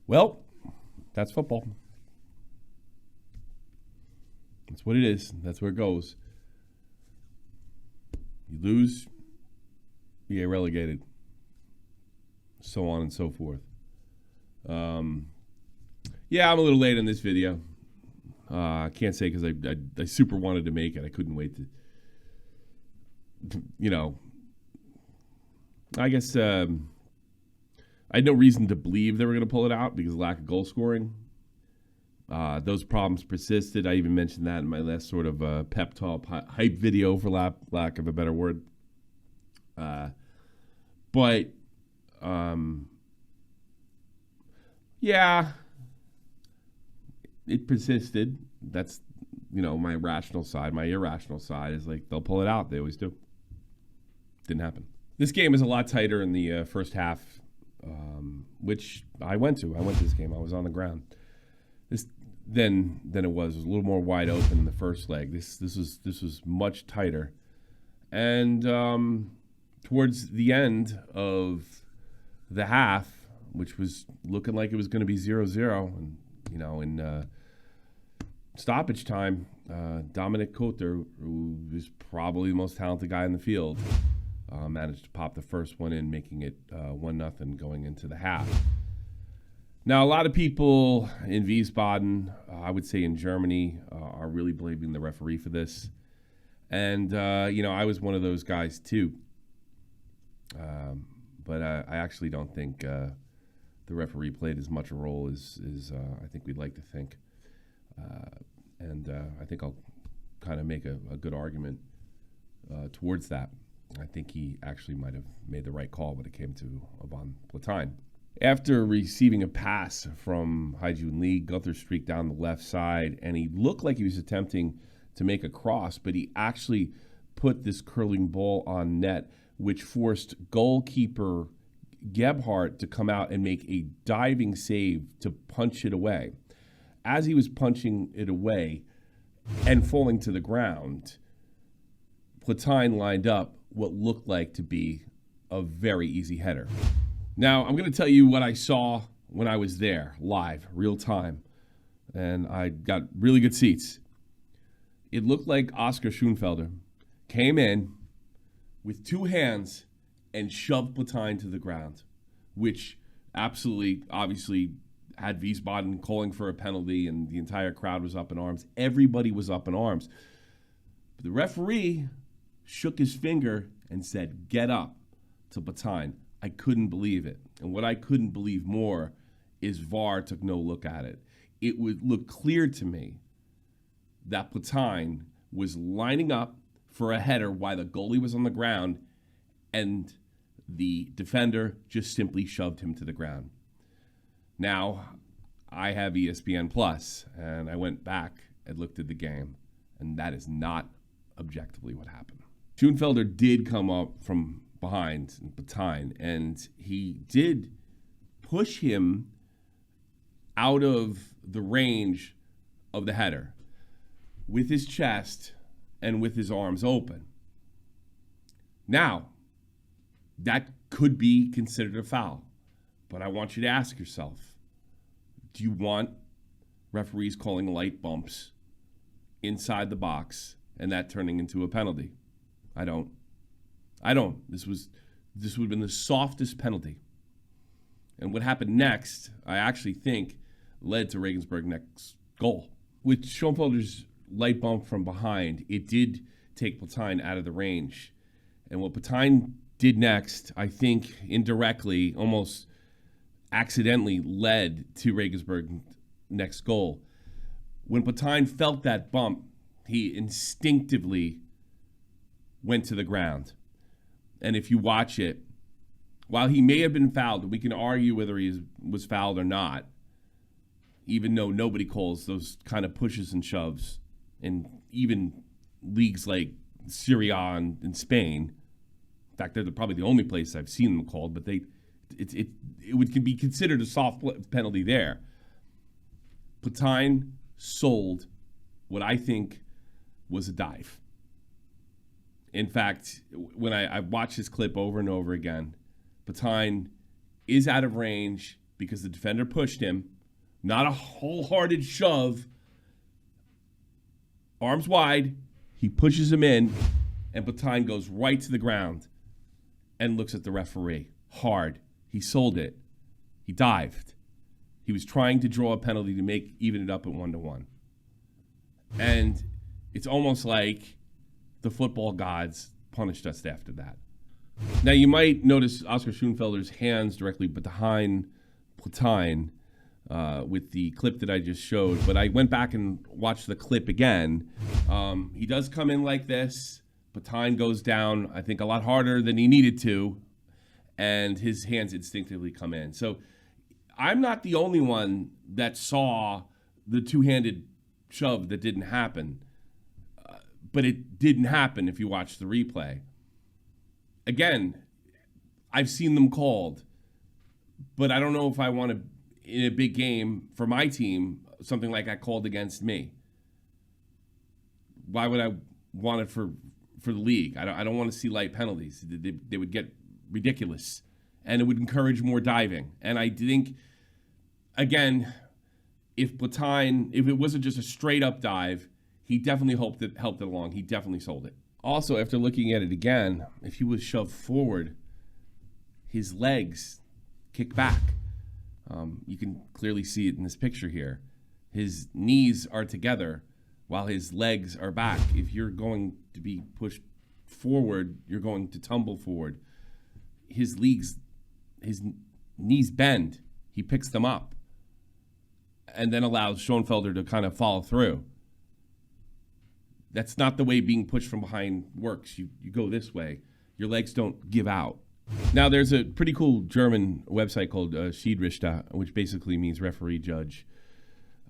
Well, that's football. That's what it is. That's where it goes. You lose, you get relegated. So on and so forth. Yeah, I'm a little late in this video. I can't say because I super wanted to make it. I couldn't wait to, I guess I had no reason to believe they were going to pull it out because of lack of goal scoring. Those problems persisted. I even mentioned that in my last sort of pep talk hype video, for lack of a better word. Yeah, it persisted. That's, my rational side. My irrational side is like, they'll pull it out. They always do. Didn't happen. This game is a lot tighter in the first half, which I went to. I went to this game. I was on the ground. Than it was. It was a little more wide open in the first leg. This was much tighter. And towards the end of the half, which was looking like it was going to be 0-0, and in stoppage time, Dominic Coulter, who is probably the most talented guy in the field, managed to pop the first one in, making it 1-0 going into the half. Now, a lot of people in Wiesbaden, I would say in Germany, are really blaming the referee for this. And, I was one of those guys too. But I actually don't think the referee played as much a role as I think we'd like to think. And I think I'll kind of make a good argument towards that. I think he actually might have made the right call when it came to Van Platijn. After receiving a pass from Haijun Lee, Gunther streaked down the left side, and he looked like he was attempting to make a cross, but he actually put this curling ball on net, which forced goalkeeper Gebhardt to come out and make a diving save to punch it away. As he was punching it away and falling to the ground, Platijn lined up what looked like to be a very easy header. Now, I'm going to tell you what I saw when I was there, live, real time, and I got really good seats. It looked like Oscar Schoenfelder came in with two hands and shoved Platijn to the ground, which absolutely, obviously, had Wiesbaden calling for a penalty, and the entire crowd was up in arms. Everybody was up in arms. But the referee shook his finger and said, "Get up," to Platijn. I couldn't believe it. And what I couldn't believe more is VAR took no look at it. It would look clear to me that Platijn was lining up for a header while the goalie was on the ground, and the defender just simply shoved him to the ground. Now, I have ESPN Plus, and I went back and looked at the game, and that is not objectively what happened. Schoenfelder did come up from behind Platijn, and he did push him out of the range of the header with his chest and with his arms open. Now, that could be considered a foul, but I want you to ask yourself, do you want referees calling light bumps inside the box and that turning into a penalty? I don't. This would have been the softest penalty. And what happened next, I actually think, led to Regensburg's next goal. With Schoenfelder's light bump from behind, it did take Platijn out of the range. And what Platijn did next, I think indirectly, almost accidentally, led to Regensburg's next goal. When Platijn felt that bump, he instinctively went to the ground. And if you watch it, while he may have been fouled, we can argue whether he was fouled or not, even though nobody calls those kind of pushes and shoves in even leagues like Serie A and Spain. In fact, they're probably the only place I've seen them called, but it would be considered a soft penalty there. Platijn sold what I think was a dive. In fact, when I watched this clip over and over again, Platijn is out of range, because the defender pushed him. Not a wholehearted shove. Arms wide. He pushes him in, and Platine goes right to the ground and looks at the referee. Hard. He sold it. He dived. He was trying to draw a penalty to even it up at 1-1. And it's almost like the football gods punished us after that. Now, you might notice Oscar Schoenfelder's hands directly behind Platine with the clip that I just showed, but I went back and watched the clip again. He does come in like this. Platine goes down, I think, a lot harder than he needed to, and his hands instinctively come in. So I'm not the only one that saw the two-handed shove that didn't happen, but it didn't happen if you watch the replay. Again, I've seen them called, but I don't know if I want to, in a big game for my team, something like that called against me. Why would I want it for the league? I don't want to see light penalties. They would get ridiculous, and it would encourage more diving. And I think, again, if it wasn't just a straight-up dive, he definitely helped it along. He definitely sold it. Also, after looking at it again, if he was shoved forward, his legs kick back. You can clearly see it in this picture here. His knees are together while his legs are back. If you're going to be pushed forward, you're going to tumble forward. His knees bend. He picks them up and then allows Schoenfelder to kind of follow through. That's not the way being pushed from behind works. You go this way. Your legs don't give out. Now, there's a pretty cool German website called Schiedsrichter, which basically means referee judge.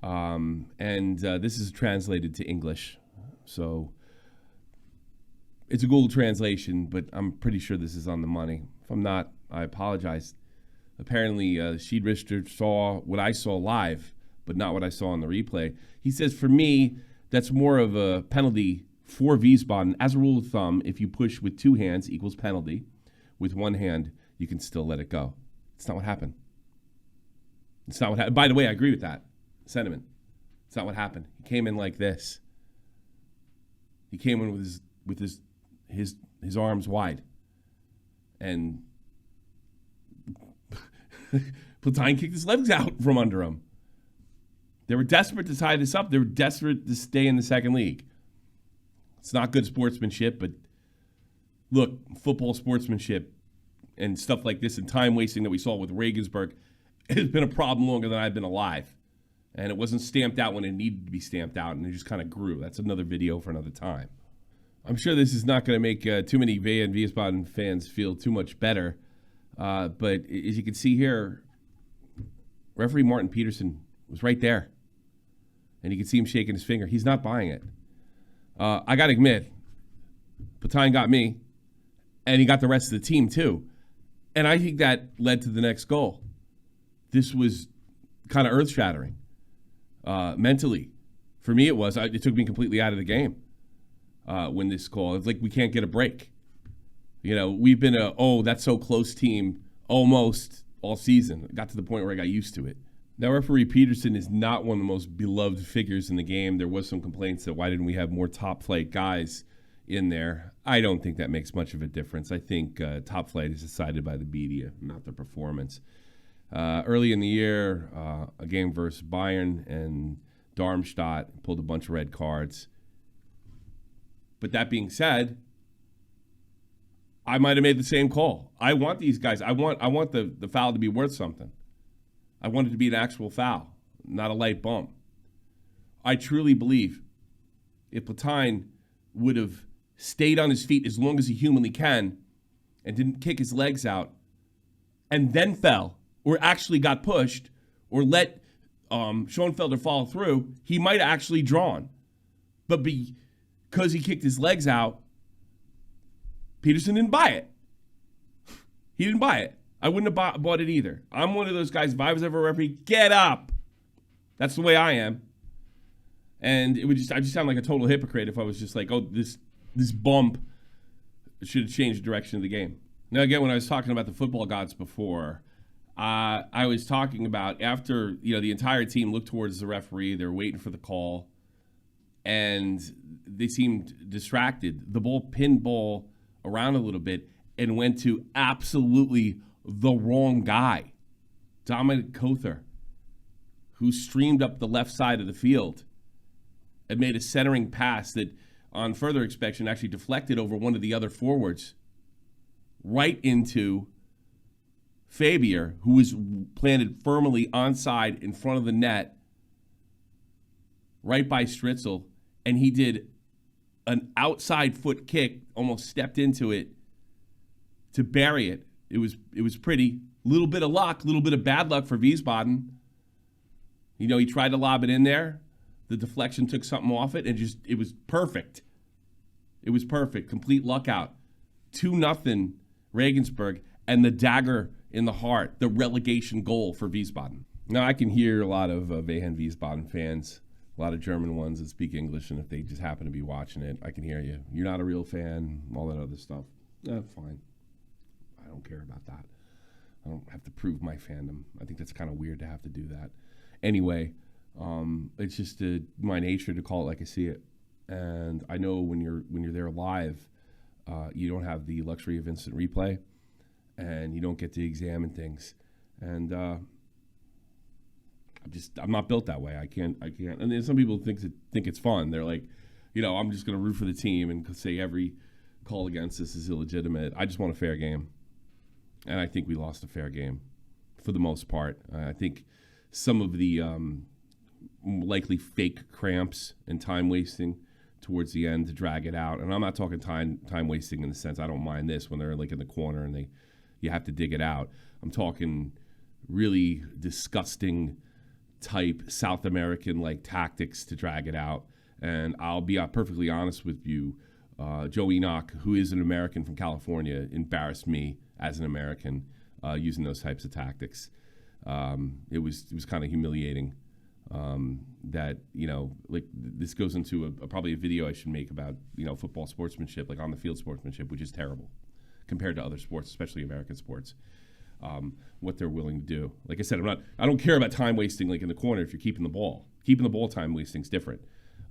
This is translated to English. So it's a Google translation, but I'm pretty sure this is on the money. If I'm not, I apologize. Apparently, Schiedsrichter saw what I saw live, but not what I saw on the replay. He says, for me, that's more of a penalty for Wiesbaden. As a rule of thumb, if you push with two hands equals penalty. With one hand, you can still let it go. It's not what happened. It's not what happened. By the way, I agree with that sentiment. It's not what happened. He came in like this. He came in with his arms wide. And Platine kicked his legs out from under him. They were desperate to tie this up. They were desperate to stay in the second league. It's not good sportsmanship, but look, football sportsmanship and stuff like this and time wasting that we saw with Regensburg has been a problem longer than I've been alive. And it wasn't stamped out when it needed to be stamped out, and it just kind of grew. That's another video for another time. I'm sure this is not going to make too many Wehen Wiesbaden fans feel too much better. But as you can see here, referee Martin Peterson was right there. And you can see him shaking his finger. He's not buying it. I got to admit, Platine got me, and he got the rest of the team too. And I think that led to the next goal. This was kind of earth-shattering mentally. For me, it was. It took me completely out of the game when this call. It's like we can't get a break. You know, we've been that's so close team almost all season. It got to the point where I got used to it. Now, referee Peterson is not one of the most beloved figures in the game. There was some complaints that why didn't we have more top-flight guys in there. I don't think that makes much of a difference. I think top flight is decided by the media, not the performance. Early in the year, a game versus Bayern and Darmstadt pulled a bunch of red cards. But that being said, I might have made the same call. I want these guys. I want the foul to be worth something. I want it to be an actual foul, not a light bump. I truly believe if Platine would have stayed on his feet as long as he humanly can and didn't kick his legs out and then fell or actually got pushed or let Schoenfelder follow through, he might have actually drawn. But because he kicked his legs out, Peterson didn't buy it. He didn't buy it. I wouldn't have bought it either. I'm one of those guys, if I was ever a referee, get up. That's the way I am. And I just sound like a total hypocrite if I was just like, this bump should have changed the direction of the game. Now, again, when I was talking about the football gods before, I was talking about after, the entire team looked towards the referee. They were waiting for the call, and they seemed distracted. The ball pinned ball around a little bit and went to absolutely the wrong guy, Dominic Cother, who streamed up the left side of the field and made a centering pass that, on further inspection, actually deflected over one of the other forwards right into Fabier, who was planted firmly onside in front of the net, right by Stritzel, and he did an outside foot kick, almost stepped into it to bury it. It was pretty. Little bit of luck, little bit of bad luck for Wiesbaden. He tried to lob it in there. The deflection took something off it, and it was perfect. It was perfect. Complete luck out. 2-0 Regensburg, and the dagger in the heart, the relegation goal for Wiesbaden. Now, I can hear a lot of Wehen Wiesbaden fans, a lot of German ones that speak English, and if they just happen to be watching it, I can hear you. You're not a real fan, all that other stuff. Fine. I don't care about that. I don't have to prove my fandom. I think that's kind of weird to have to do that. Anyway, it's just my nature to call it like I see it. And I know when you're there live, you don't have the luxury of instant replay, and you don't get to examine things. And I'm not built that way. I can't. And then some people think it's fun. They're like, I'm just going to root for the team and say every call against us is illegitimate. I just want a fair game, and I think we lost a fair game for the most part. I think some of the likely fake cramps and time wasting towards the end to drag it out. And I'm not talking time wasting in the sense I don't mind this when they're like in the corner and you have to dig it out. I'm talking really disgusting type South American like tactics to drag it out. And I'll be perfectly honest with you, Joe Enoch, who is an American from California, embarrassed me as an American using those types of tactics. It was kind of humiliating. That like this goes into probably a video I should make about football sportsmanship, like on the field sportsmanship, which is terrible compared to other sports, especially American sports. What they're willing to do. Like I said, I don't care about time wasting like in the corner if you're keeping the ball. Keeping the ball time wasting is different.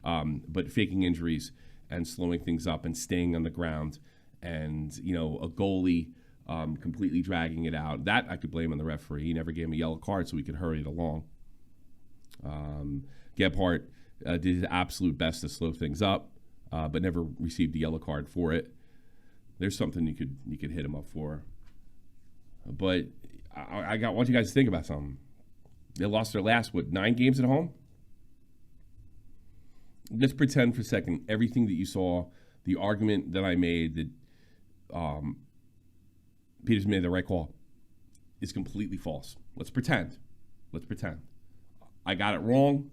But faking injuries and slowing things up and staying on the ground and a goalie completely dragging it out, that I could blame on the referee. He never gave him a yellow card so we could hurry it along. Gebhardt did his absolute best to slow things up, but never received a yellow card for it. There's something you could hit him up for. But I want you guys to think about something. They lost their last 9 games at home. Let's pretend for a second everything that you saw, the argument that I made that Peters made the right call, is completely false. Let's pretend. I got it wrong.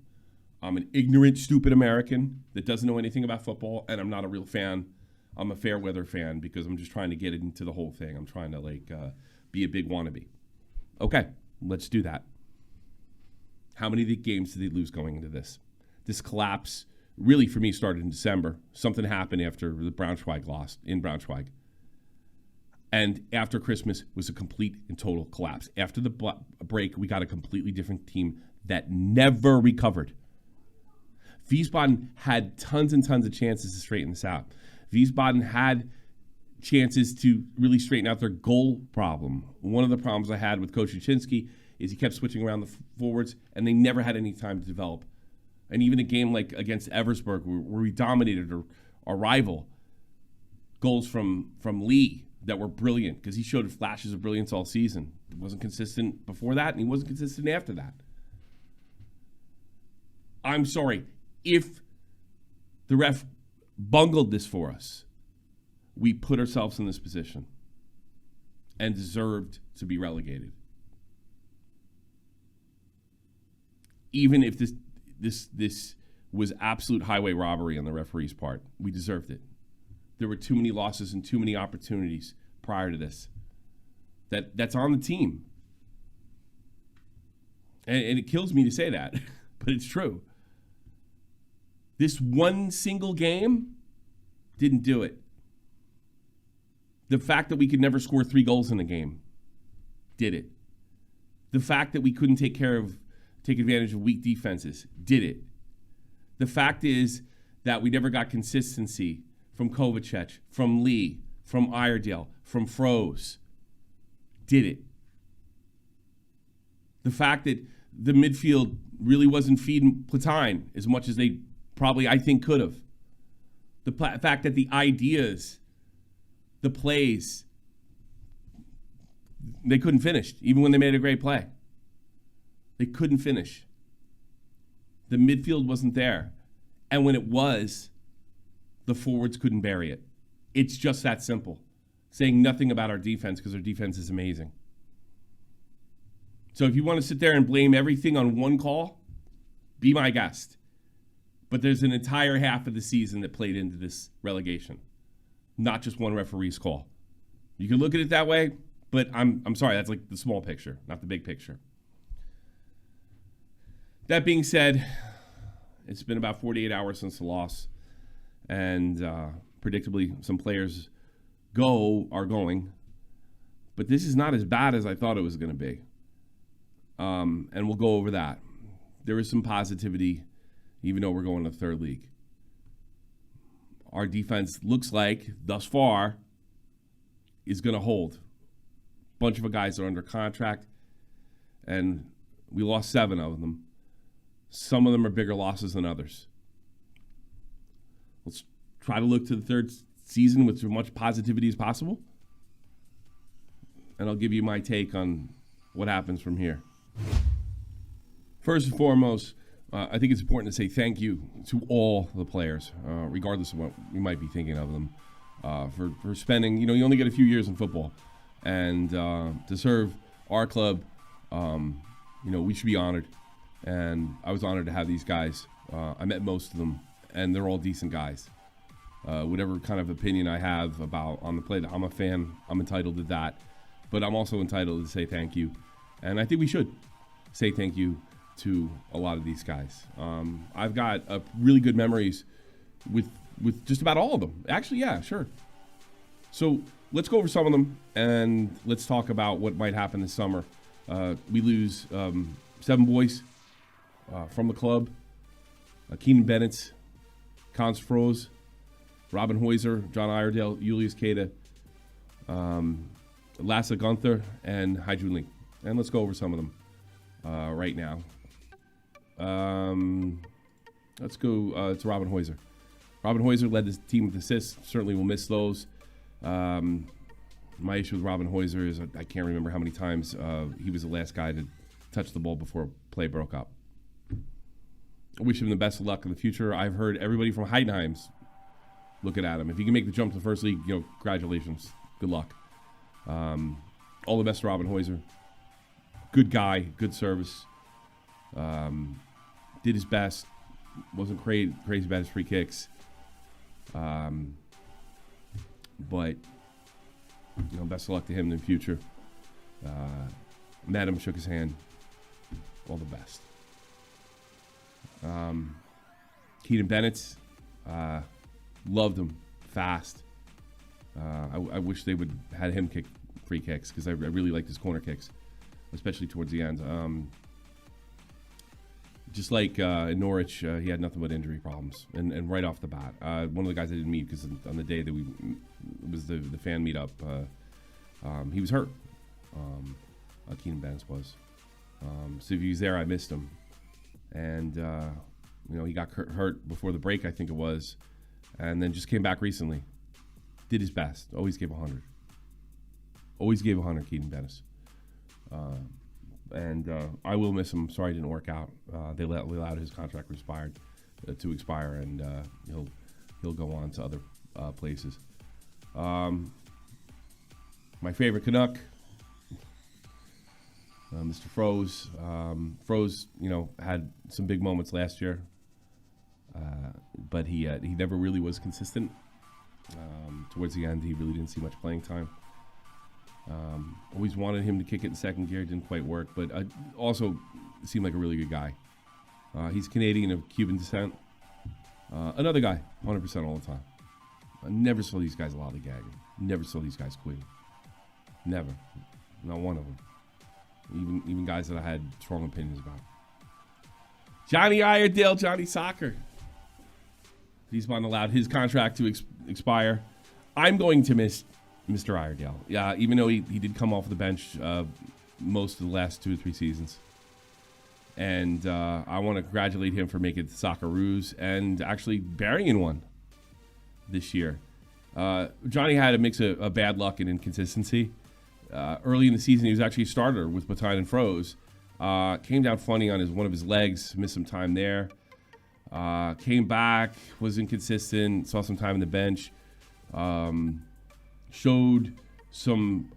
I'm an ignorant, stupid American that doesn't know anything about football, and I'm not a real fan. I'm a fair weather fan because I'm just trying to get into the whole thing. I'm trying to be a big wannabe. Okay, let's do that. How many of the games did they lose going into this? This collapse really for me started in December. Something happened after the Braunschweig lost in Braunschweig. And after Christmas was a complete and total collapse. After the break, we got a completely different team that never recovered. Wiesbaden had tons and tons of chances to straighten this out. Wiesbaden had chances to really straighten out their goal problem. One of the problems I had with Coach Uczynski is he kept switching around the forwards, and they never had any time to develop. And even a game like against Eversberg, where we dominated our rival, goals from Lee that were brilliant because he showed flashes of brilliance all season. He wasn't consistent before that, and he wasn't consistent after that. I'm sorry. If the ref bungled this for us, we put ourselves in this position and deserved to be relegated. Even if this was absolute highway robbery on the referee's part, we deserved it. There were too many losses and too many opportunities prior to this. That's on the team. And it kills me to say that, but it's true. This one single game didn't do it. The fact that we could never score 3 goals in a game did it. The fact that we couldn't take advantage of weak defenses, did it. The fact is that we never got consistency from Kovacic, from Lee, from Iredale, from Froze, did it. The fact that the midfield really wasn't feeding Platine as much as they probably, I think, could have. The fact that the ideas, the plays, they couldn't finish, even when they made a great play. They couldn't finish. The midfield wasn't there. And when it was, the forwards couldn't bury it. It's just that simple. Saying nothing about our defense because our defense is amazing. So if you want to sit there and blame everything on one call, be my guest. But there's an entire half of the season that played into this relegation, not just one referee's call. You can look at it that way, but I'm sorry, that's like the small picture, not the big picture. That being said, it's been about 48 hours since the loss, and predictably some players are going, but this is not as bad as I thought it was going to be. And we'll go over that. There is some positivity, even though we're going to the third league. Our defense looks like, thus far, is going to hold. Bunch of guys are under contract, and we lost 7 of them. Some of them are bigger losses than others. Let's try to look to the third season with as much positivity as possible, and I'll give you my take on what happens from here. First and foremost, I think it's important to say thank you to all the players, regardless of what you might be thinking of them, for spending, you only get a few years in football, and to serve our club, we should be honored. And I was honored to have these guys. I met most of them, and they're all decent guys. Whatever kind of opinion I have about on the play, I'm a fan, I'm entitled to that, but I'm also entitled to say thank you. And I think we should say thank you to a lot of these guys. I've got really good memories with just about all of them. Actually, yeah, sure. So let's go over some of them, and let's talk about what might happen this summer. We lose 7 boys from the club. Keenan Bennett, Cons Froze, Robin Heuser, John Iredale, Julius Kada, Lasse Gunther, and Haijun Lee. And let's go over some of them right now. Let's go to Robin Heuser. Robin Heuser led the team with assists. Certainly will miss those. My issue with Robin Heuser is I can't remember how many times he was the last guy to touch the ball before play broke up. I wish him the best of luck in the future. I've heard everybody from Heidenheim's looking at him. If he can make the jump to the first league, congratulations. Good luck. All the best to Robin Heuser. Good guy, good service. Did his best. Wasn't crazy about his free kicks. But best of luck to him in the future. Met him, shook his hand. All the best. Keenan Bennett, loved him. Fast. I wish they would had him kick free kicks because I really liked his corner kicks, especially towards the end. Just like in Norwich, he had nothing but injury problems, and right off the bat, one of the guys I didn't meet because on the day that it was the fan meetup, he was hurt. Keenan Bennett was. So if he was there, I missed him, and he got hurt before the break, I think it was, and then just came back recently. Did his best. Always gave 100. Always gave 100, Keenan Bennett. And I will miss him. Sorry it didn't work out. They allowed his contract to expire, and he'll go on to other places. My favorite Canuck, Mr. Froze. Froze, had some big moments last year, but he never really was consistent. Towards the end, he really didn't see much playing time. Always wanted him to kick it in second gear. Didn't quite work, but also seemed like a really good guy. He's Canadian of Cuban descent. Another guy, 100% all the time. I never saw these guys lollygagging. Never saw these guys quitting. Never. Not one of them. even guys that I had strong opinions about. Johnny Iredale, Johnny Soccer. Wiesbaden allowed his contract to expire. I'm going to miss Mr. Iredale. Yeah, even though he did come off the bench most of the last 2 or 3 seasons. And I want to congratulate him for making the Socceroos and actually bearing in one this year. Johnny had a mix of bad luck and inconsistency. Early in the season, he was actually a starter with Baton and Froze. Came down funny on one of his legs, missed some time there. Came back, was inconsistent, saw some time on the bench. Showed some,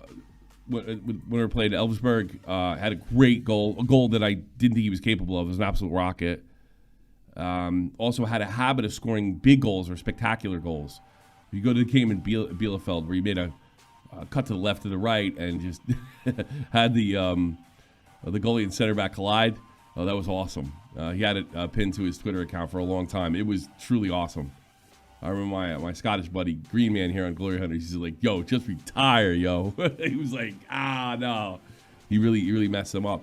when we played Elversberg, had a great goal, a goal that I didn't think he was capable of. It was an absolute rocket. Also had a habit of scoring big goals or spectacular goals. You go to the game in Bielefeld where he made a cut to the left to the right and just had the goalie and center back collide. Oh, that was awesome. He had it pinned to his Twitter account for a long time. It was truly awesome. I remember my Scottish buddy, Green Man here on Glory Hunters, he's like, yo, just retire, yo. He was like, no. He really messed him up.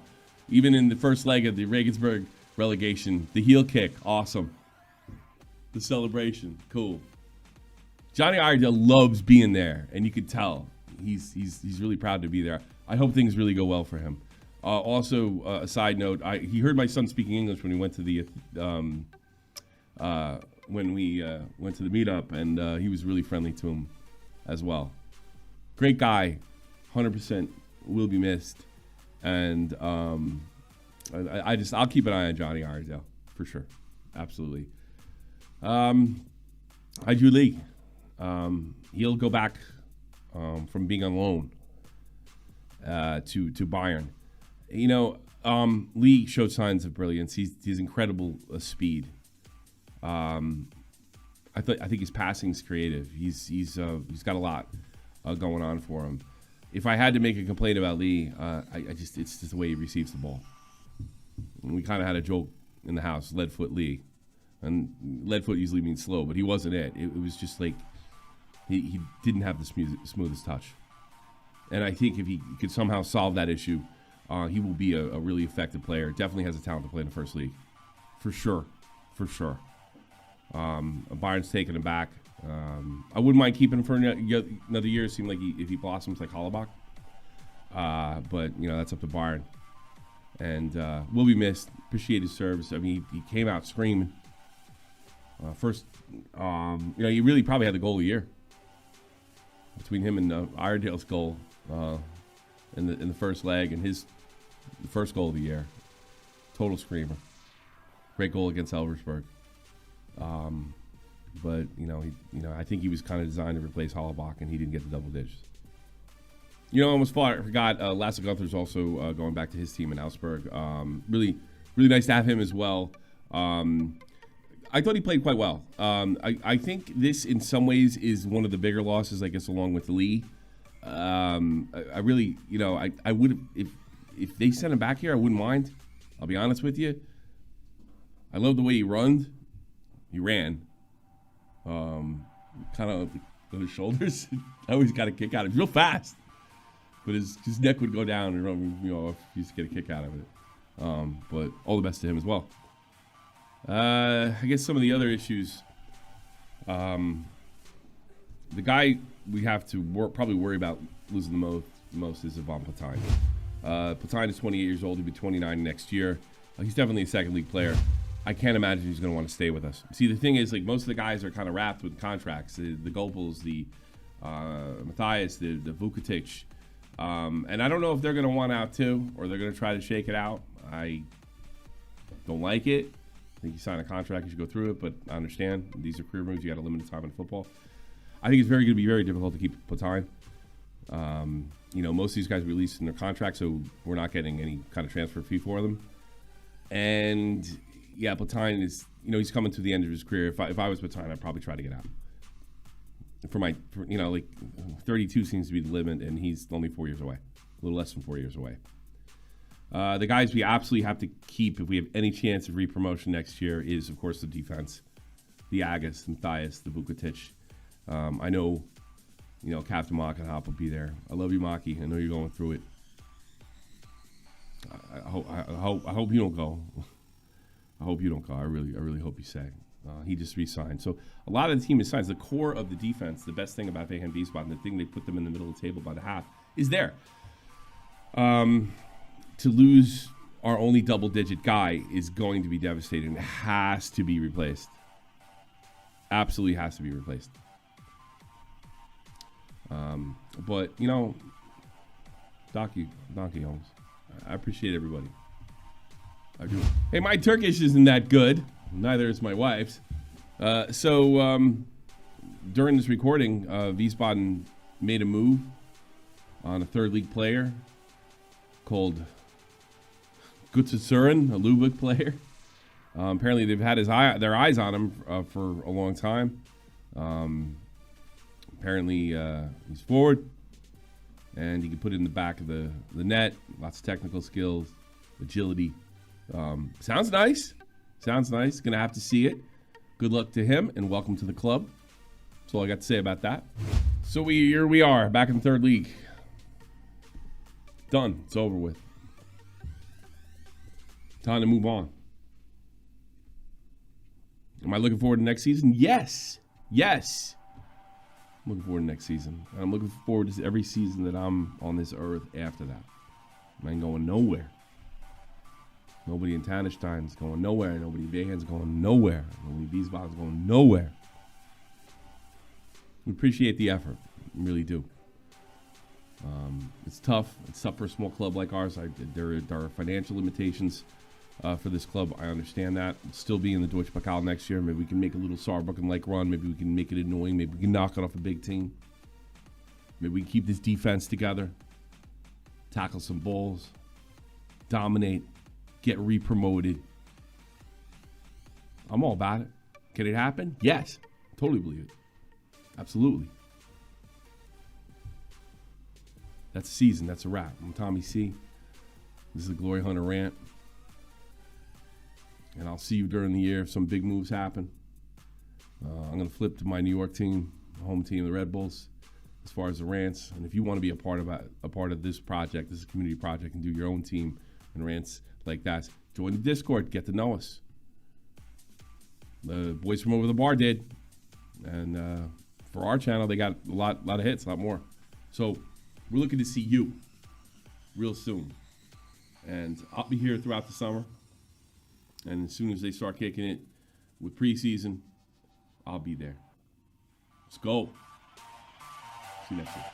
Even in the first leg of the Regensburg relegation, the heel kick, awesome. The celebration, cool. Johnny Iredale loves being there, and you could tell. He's really proud to be there. I hope things really go well for him. Also, a side note, he heard my son speaking English when he went to the went to the meetup, and he was really friendly to him as well. Great guy, 100% will be missed, and I'll keep an eye on Johnny Iredale for sure, absolutely. Haju Lee, he'll go back from being on loan to Bayern. You know, Lee showed signs of brilliance. He's incredible speed. I think his passing's creative. He's got a lot going on for him. If I had to make a complaint about Lee, it's just the way he receives the ball. And we kind of had a joke in the house, lead-foot Lee, and lead-foot usually means slow, but he wasn't it. It was just like he didn't have the smoothest touch. And I think if he could somehow solve that issue, he will be a really effective player. Definitely has the talent to play in the first league, for sure. Bayern's taking him back. I wouldn't mind keeping him for another year. It seemed like if he blossoms like Hollebach. But, that's up to Bayern. And will be missed. Appreciate his service. I mean, he came out screaming. First, he really probably had the goal of the year. Between him and Iredale's goal in the first leg and the first goal of the year. Total screamer. Great goal against Elversberg. But I think he was kind of designed to replace Hollebach, and he didn't get the double digits. I almost forgot. Lasse Gunther's also going back to his team in Augsburg. Really nice to have him as well. I thought he played quite well. I think this, in some ways, is one of the bigger losses, I guess, along with Lee. I really, I would, if they sent him back here, I wouldn't mind. I'll be honest with you. I love the way he ran. Kind of on his shoulders. I always got a kick out of it. Real fast. But his neck would go down and, he used to get a kick out of it. But all the best to him as well. I guess some of the other issues. The guy we have to probably worry about losing the most is Ivan Platine. Platine is 28 years old. He'll be 29 next year. He's definitely a second league player. I can't imagine he's going to want to stay with us. See, the thing is, most of the guys are kind of wrapped with contracts. The Gopels, the Matthias, the Vukotic. And I don't know if they're going to want out too, or they're going to try to shake it out. I don't like it. I think you sign a contract, you should go through it, but I understand. These are career moves. You got a limited time in football. I think it's going to be very difficult to keep Platine. Most of these guys released in their contract, so we're not getting any kind of transfer fee for them. And yeah, Platine is, he's coming to the end of his career. If I was Platine, I'd probably try to get out. 32 seems to be the limit, and he's only 4 years away, a little less than 4 years away. The guys we absolutely have to keep if we have any chance of re-promotion next year is, of course, the defense. The Agus, the Matthias, the Vukotic. I know, Captain Mach and Hop will be there. I love you, Maki. I know you're going through it. I hope you don't go. I hope you don't go. I really hope you stay. He just re-signed. So a lot of the team is signed. The core of the defense, the best thing about Wehen Wiesbaden, the thing they put them in the middle of the table by the half, is there. To lose our only double-digit guy is going to be devastating. It has to be replaced. Absolutely has to be replaced. But, you know, Donkey Holmes, I appreciate everybody. I do. Hey, my Turkish isn't that good. Neither is my wife's. So during this recording, Wiesbaden made a move on a third league player called Gutsuren, a Lubbock player. Apparently, they've had their eyes on him for a long time. Apparently, he's forward, and he can put it in the back of the net. Lots of technical skills, agility. Sounds nice. Sounds nice. Gonna have to see it. Good luck to him, and welcome to the club. That's all I got to say about that. So here we are, back in third league. Done. It's over with. Time to move on. Am I looking forward to next season? Yes. Yes. I'm looking forward to next season. I'm looking forward to every season that I'm on this earth after that. I ain't going nowhere. Nobody in Tannenstein's going nowhere. Nobody in Wehen's going nowhere. Nobody in Wiesbaden's going nowhere. We appreciate the effort. We really do. It's tough. It's tough for a small club like ours. There are financial limitations for this club. I understand that. We'll still be in the Deutsche Pokal next year. Maybe we can make a little Saarbrücken-like run. Maybe we can make it annoying. Maybe we can knock it off a big team. Maybe we can keep this defense together. Tackle some balls. Dominate. Get re-promoted. I'm all about it. Can it happen? Yes. Totally believe it. Absolutely. That's a season. That's a wrap. I'm Tommy C. This is the Glory Hunter Rant. And I'll see you during the year if some big moves happen. I'm going to flip to my New York team, home team, the Red Bulls, as far as the rants. And if you want to be a part of this project, this is a community project, and do your own team and rants like that, join the Discord. Get to know us. The boys from over the bar did. And for our channel, they got a lot of hits, a lot more. So we're looking to see you real soon. And I'll be here throughout the summer. And as soon as they start kicking it with preseason, I'll be there. Let's go. See you next week.